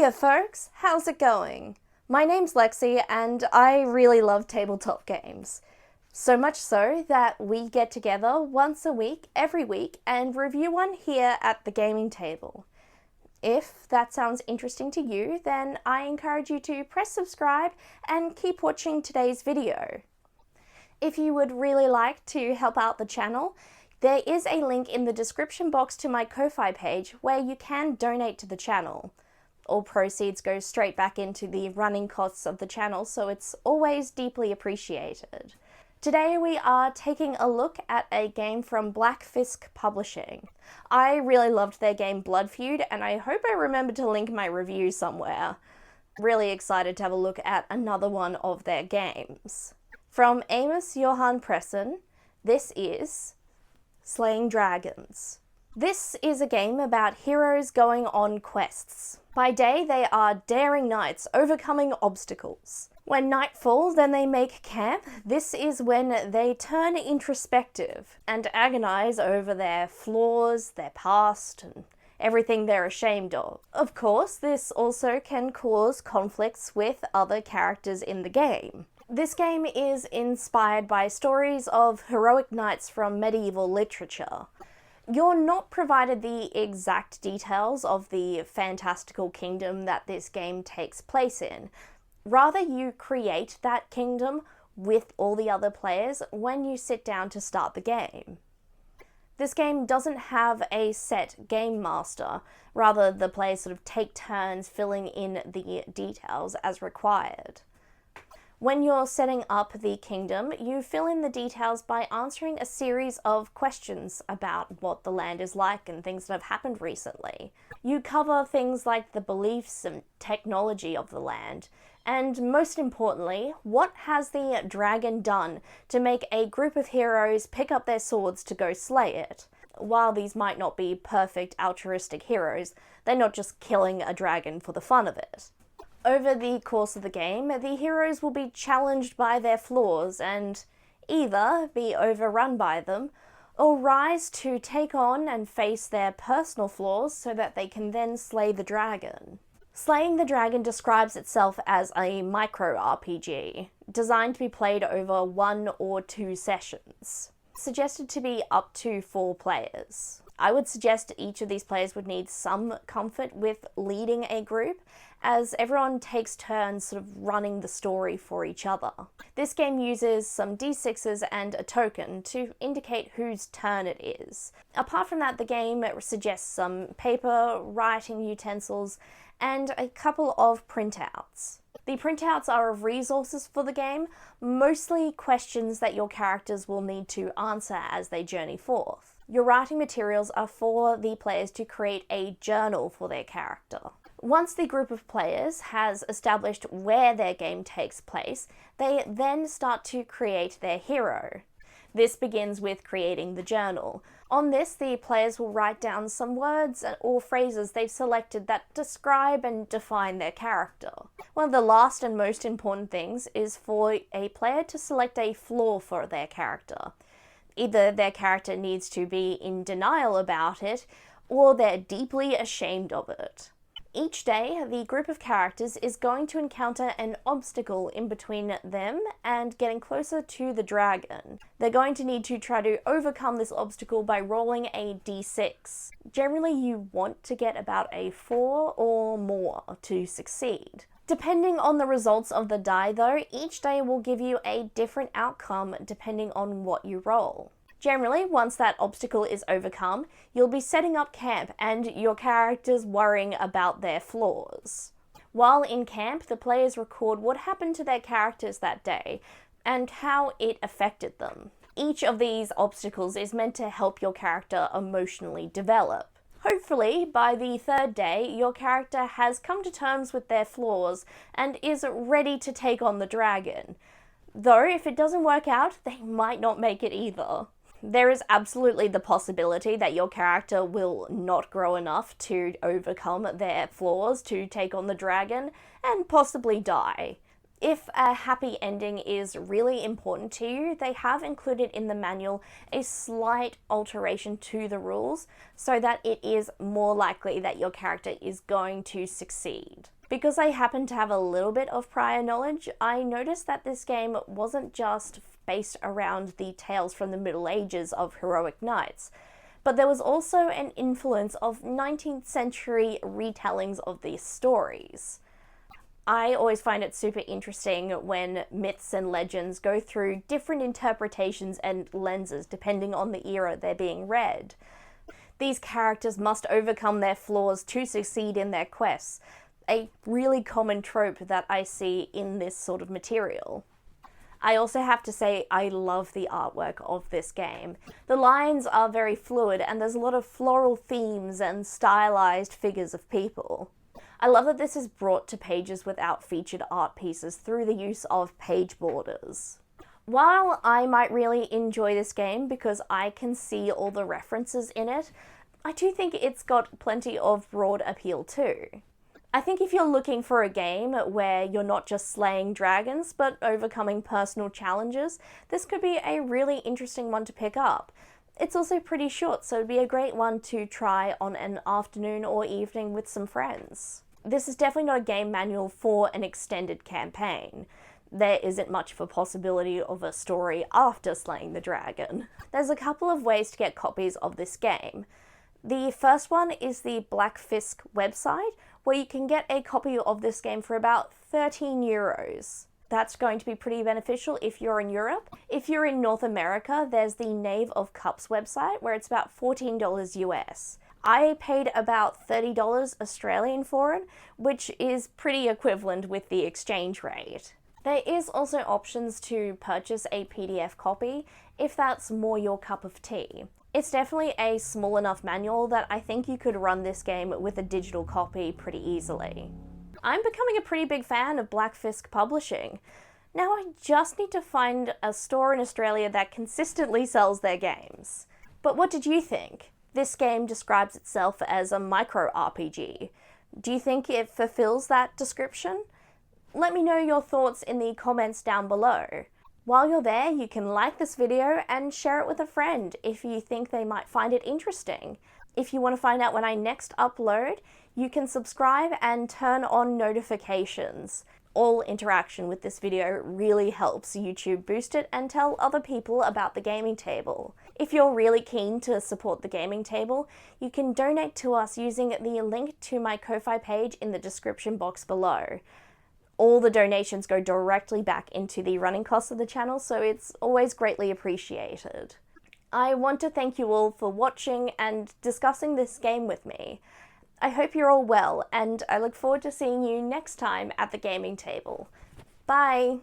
Hiya folks, how's it going? My name's Lexi and I really love tabletop games. So much so that we get together once a week, every week, and review one here at the gaming table. If that sounds interesting to you, then I encourage you to press subscribe and keep watching today's video. If you would really like to help out the channel, there is a link in the description box to my Ko-Fi page where you can donate to the channel. All proceeds go straight back into the running costs of the channel, so it's always deeply appreciated. Today we are taking a look at a game from Black Fisk Publishing. I really loved their game Blood Feud, and I hope I remember to link my review somewhere. Really excited to have a look at another one of their games. From Amos Johan Presson, this is Slaying Dragons. This is a game about heroes going on quests. By day, they are daring knights overcoming obstacles. When night falls, then they make camp. This is when they turn introspective and agonize over their flaws, their past, and everything they're ashamed of. Of course, this also can cause conflicts with other characters in the game. This game is inspired by stories of heroic knights from medieval literature. You're not provided the exact details of the fantastical kingdom that this game takes place in. Rather, you create that kingdom with all the other players when you sit down to start the game. This game doesn't have a set game master. Rather, the players sort of take turns filling in the details as required. When you're setting up the kingdom, you fill in the details by answering a series of questions about what the land is like and things that have happened recently. You cover things like the beliefs and technology of the land, and most importantly, what has the dragon done to make a group of heroes pick up their swords to go slay it? While these might not be perfect altruistic heroes, they're not just killing a dragon for the fun of it. Over the course of the game, the heroes will be challenged by their flaws and either be overrun by them or rise to take on and face their personal flaws so that they can then slay the dragon. Slaying the Dragon describes itself as a micro-RPG, designed to be played over 1 or 2 sessions. Suggested to be up to 4 players. I would suggest each of these players would need some comfort with leading a group, as everyone takes turns sort of running the story for each other. This game uses some d6s and a token to indicate whose turn it is. Apart from that, the game suggests some paper, writing utensils, and a couple of printouts. The printouts are of resources for the game, mostly questions that your characters will need to answer as they journey forth. Your writing materials are for the players to create a journal for their character. Once the group of players has established where their game takes place, they then start to create their hero. This begins with creating the journal. On this, the players will write down some words or phrases they've selected that describe and define their character. One of the last and most important things is for a player to select a flaw for their character. Either their character needs to be in denial about it, or they're deeply ashamed of it. Each day, the group of characters is going to encounter an obstacle in between them and getting closer to the dragon. They're going to need to try to overcome this obstacle by rolling a d6. Generally, you want to get about a 4 or more to succeed. Depending on the results of the die though, each day will give you a different outcome depending on what you roll. Generally, once that obstacle is overcome, you'll be setting up camp and your characters worrying about their flaws. While in camp, the players record what happened to their characters that day and how it affected them. Each of these obstacles is meant to help your character emotionally develop. Hopefully, by the 3rd day, your character has come to terms with their flaws and is ready to take on the dragon. Though, if it doesn't work out, they might not make it either. There is absolutely the possibility that your character will not grow enough to overcome their flaws to take on the dragon, and possibly die. If a happy ending is really important to you, they have included in the manual a slight alteration to the rules so that it is more likely that your character is going to succeed. Because I happen to have a little bit of prior knowledge, I noticed that this game wasn't just based around the tales from the Middle Ages of heroic knights, but there was also an influence of 19th century retellings of these stories. I always find it super interesting when myths and legends go through different interpretations and lenses depending on the era they're being read. These characters must overcome their flaws to succeed in their quests, a really common trope that I see in this sort of material. I also have to say I love the artwork of this game. The lines are very fluid and there's a lot of floral themes and stylized figures of people. I love that this is brought to pages without featured art pieces through the use of page borders. While I might really enjoy this game because I can see all the references in it, I do think it's got plenty of broad appeal too. I think if you're looking for a game where you're not just slaying dragons but overcoming personal challenges, this could be a really interesting one to pick up. It's also pretty short, so it'd be a great one to try on an afternoon or evening with some friends. This is definitely not a game manual for an extended campaign. There isn't much of a possibility of a story after slaying the dragon. There's a couple of ways to get copies of this game. The first one is the Black Fisk website, where you can get a copy of this game for about €13. That's going to be pretty beneficial if you're in Europe. If you're in North America, there's the Knave of Cups website, where it's about $14 US. I paid about $30 Australian for it, which is pretty equivalent with the exchange rate. There is also options to purchase a PDF copy if that's more your cup of tea. It's definitely a small enough manual that I think you could run this game with a digital copy pretty easily. I'm becoming a pretty big fan of Black Fisk Publishing. Now I just need to find a store in Australia that consistently sells their games. But what did you think? This game describes itself as a micro RPG. Do you think it fulfills that description? Let me know your thoughts in the comments down below. While you're there, you can like this video and share it with a friend if you think they might find it interesting. If you want to find out when I next upload, you can subscribe and turn on notifications. All interaction with this video really helps YouTube boost it and tell other people about the gaming table. If you're really keen to support the gaming table, you can donate to us using the link to my Ko-Fi page in the description box below. All the donations go directly back into the running costs of the channel, so it's always greatly appreciated. I want to thank you all for watching and discussing this game with me. I hope you're all well, and I look forward to seeing you next time at the gaming table. Bye!